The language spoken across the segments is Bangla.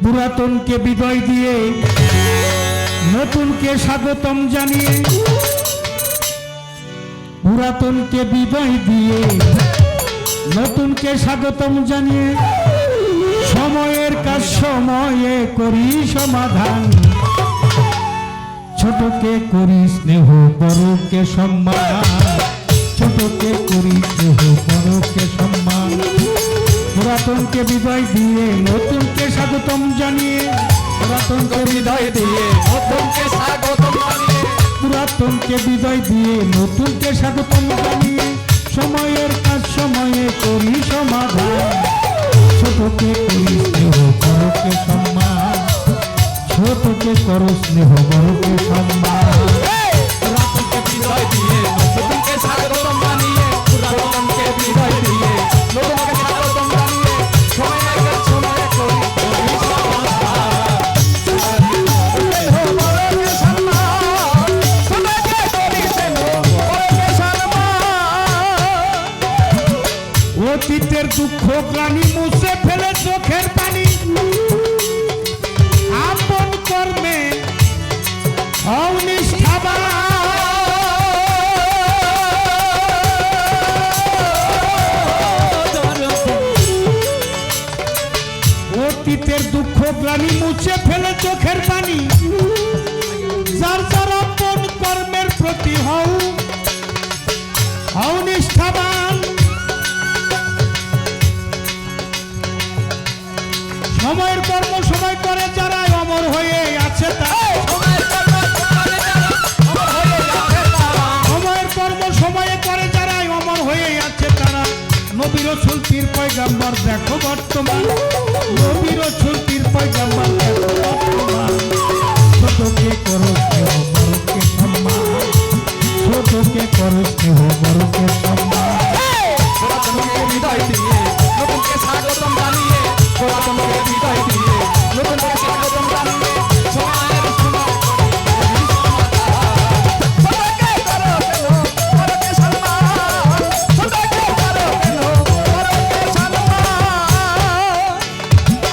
পুরাতনকে বিদায় দিয়ে নতুনকে স্বাগতম জানিয়ে, পুরাতনকে বিদায় দিয়ে নতুনকে স্বাগতম জানিয়ে, সময়ের কাজ সময়ে করি সমাধান, ছোটকে করি স্নেহ বড়কে সম্মান, ছোটকে করি স্নেহ বড়কে সম্মান। পুরাতনকে বিদায় দিয়ে নতুনকে স্বাগতম জানিয়ে, পুরাতনকে বিদায় দিয়ে নতুনকে স্বাগতম জানিয়ে, পুরাতনকে বিদায় দিয়ে নতুনকে স্বাগতম জানিয়ে, সময়ের কাজ সময়ে করি সমাধান, ছোটকে করি স্নেহ বড়কে সম্মান, ছোটকে করো স্নেহ বড়কে সম্মান। পুরাতনকে বিদায় দিয়ে নতুনকে স্বাগতম জানিয়ে, পুরাতনকে বিদায় দিয়ে নতুনকে স্বাগতম জানিয়ে, সময়ের কাজ সময়ে করি অতীতের দুঃখ গ্লানি মুছে ফেলে চোখের পানি, আপন কর্মে হও নিষ্ঠাবান। অতীতের দুঃখ গ্লানি মুছে ফেলে চোখের পানি, যার যার আপন কর্মের প্রতি হও নিষ্ঠাবান। সময়ের কর্ম সময় করে যারা অমর হয়ে আছে, সময়ের কর্ম সময়ে করে যারা অমর হয়ে আছে তারা নবী রাসূল পীর পয়গম্বর দেখো বর্তমান, নবী রাসূল পীর পয়গম্বর দেখো বর্তমান। ছোটকে করো স্নেহ বড়কে সম্মান, ছোটকে করো স্নেহ বড়কে সম্মান। পুরাতনকে বিদায় দিয়ে নতুনকে স্বাগতম জানিয়ে, পুরাতনকে বিদায় দিয়ে নতুনকে স্বাগতম জানিয়ে, সময়ের সময়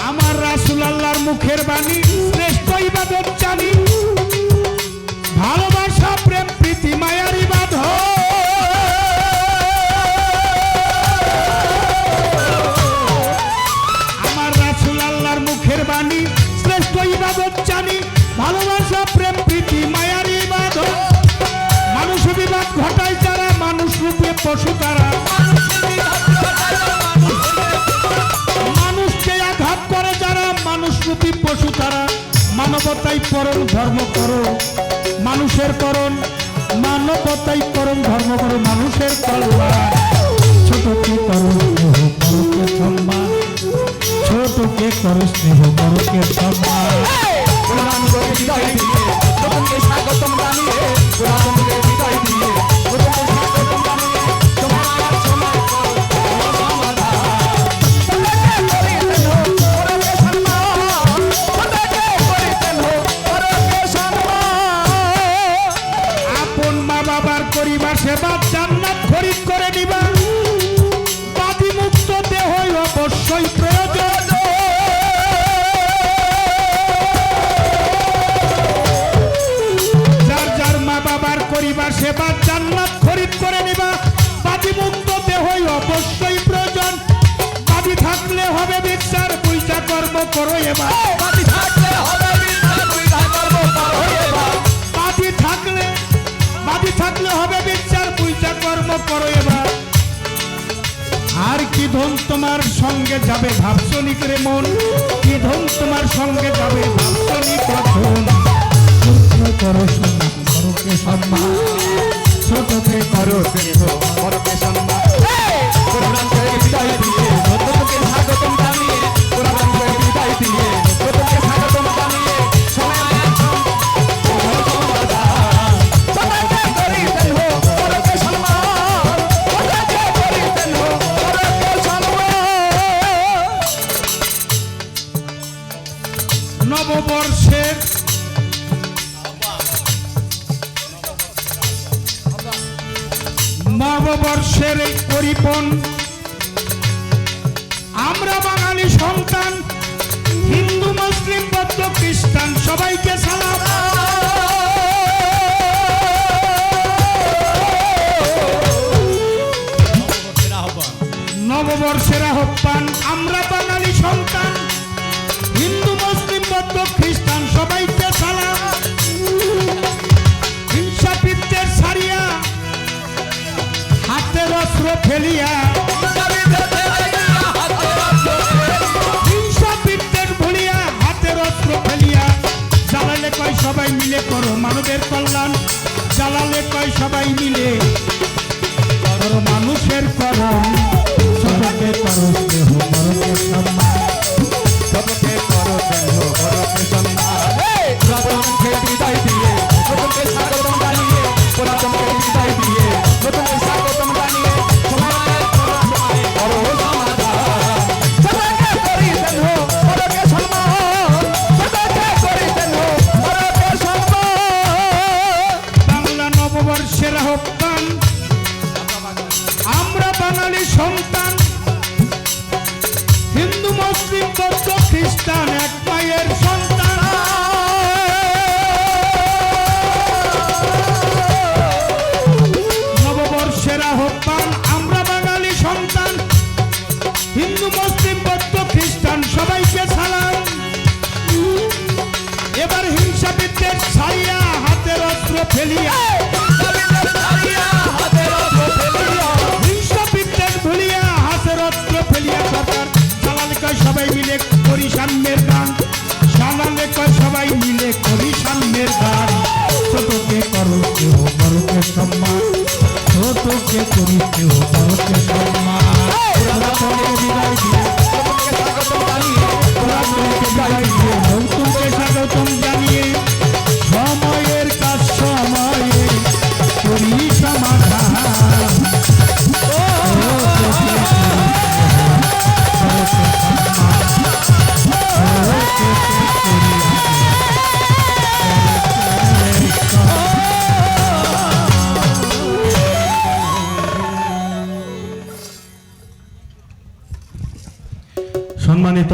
আমার রাসূল আল্লাহর মুখের বাণী শ্রেষ্ঠ ইবাদত জানি, ভালোবাসা প্রেম প্রীতি মায়ার ইবাদত। আমার রাসূল আল্লাহর মুখের বাণী শ্রেষ্ঠ ইবাদত জানি, ভালোবাসা প্রেম প্রীতি মায়ার ইবাদত। মানুষ বিবাদ ঘটায় যারা মানুষ রূপে পশু তারা, মানুষকে আঘাত করে যারা মানুষ রূপী পশু তারা। মানবতাই পরম ধর্ম করো মানুষের করণ, মানবতাই পরম ধর্ম করো মানুষের কল্যাণ। ছোটকে করো স্নেহ বড়কে সম্মান, ছোটকে করো স্নেহ বড়কে সম্মান। পুরাতনকে বিদায় দিয়ে নতুনকে স্বাগতম জানিয়ে, পুরাতনকে বিদায় দিয়ে নতুনকে স্বাগতম জানিয়ে, সময়ের সময় করো সমাধান। ছোটকে করিতেন বড়কে সম্মান, ছোটকে করিতেন বড়কে সম্মান। আপন মা বাবার পরিবার সেবা জান্নাত খরিদ করে নিবা, বাদী মুক্ত দেহ অবশ্যই প্রয়োজন। যার যার মা বাবার পরিবার সেবা জান্নাত খরিদ করে নিবা, বাদী মুক্ত দেহ অবশ্যই প্রয়োজন। বাদী থাকলে হবে বিচার পূজা কর্ম করো এবার, বাদী থাকলে হবে বিচার পূজা কর্ম করো এবার, বাদী থাকলে হবে বিচার পূজা কর্ম করো এবার। আর কি ধন তোমার সঙ্গে যাবে ভাবছনি করে মন, কি ধন তোমার সঙ্গে যাবে ভাবছনি কখন। ছোটকে করো সম্মান বড়কে সম্মান, ছোটকে করো স্নেহ বড়কে সম্মান। পুরাতনকে বিদায় দিয়ে নতুনকে স্বাগতম জানিয়ে, পুরাতনকে বিদায় দিয়ে নতুনকে স্বাগতম জানিয়ে, সময়ের সমাধান। ছোটকে করিতেন বড়কে সম্মান, ছোটকে করিতেন বড়কে সম্মান। নববর্ষের নববর্ষের এই পরিপন আমরা বাঙালি সন্তান, হিন্দু মুসলিম সবাইকে সালাম। নববর্ষের আহ্বান, আমরা বাঙালি সন্তান, হিন্দু মুসলিম বৌদ্ধ খ্রিস্টান সবাইকে সালাম। হিংসা বিদ্বেষ ছাড়িয়া হাতের অস্ত্র ফেলিয়া, হিংসা বিদ্বেষ ভুলিয়া হাতের অস্ত্র ফেলিয়া, জ্বালালে কয় সবাই মিলে করো মানবের কল্যাণ, জ্বালালে কয় সবাই মিলে করো মানুষের করণ, সবাইকে করো স্নেহ করো সম্মান, সবকে করো দেহ বড়কে সম্মান। পুরাতনকে বিদায় দিয়ে নতুনকে স্বাগতম জানিয়ে, পুরাতনকে বিদায় দিয়ে নতুনকে স্বাগতম জানিয়ে, সমাজের সময় করো সমাধান। সবাইকে করি দেহ বড়কে সম্মান, সবাইকে করি দেহ বড়কে সম্মান। বাংলা নববর্ষের আহ্বান, আমরা বাঙালি সন্তান, হিন্দু মুসলিম বৌদ্ধ খ্রিস্টান এক মায়ের সন্তান। নববর্ষের আহ্বান, আমরা বাঙালি সন্তান, হিন্দু মুসলিম বৌদ্ধ খ্রিস্টান সবাইকে সালাম। এবার হিংসা বিদ্বেষ ছাড়িয়া হাতের অস্ত্র ফেলিয়া, হিংসা বিদ্বেষ ভুলিয়া হাতের অস্ত্র ফেলিয়া সরকার চালালে কয় সবাই মিলে করি সাম্যের গান, চালালে কয় সবাই মিলে করি সাম্যের গান। ছোটকে করো কেহ বড়কে সম্মান, ছোটকে করি কেহ বড়কে সম্মান। পুরাতনকে বিদায় দিয়ে নতুনকে স্বাগতম জানিয়ে, পুরাতনকে বিদায় দিয়ে নতুনকে স্বাগতম জানিয়ে, সময়ের কাজ সময়ে করি সমাধান। সম্মানিত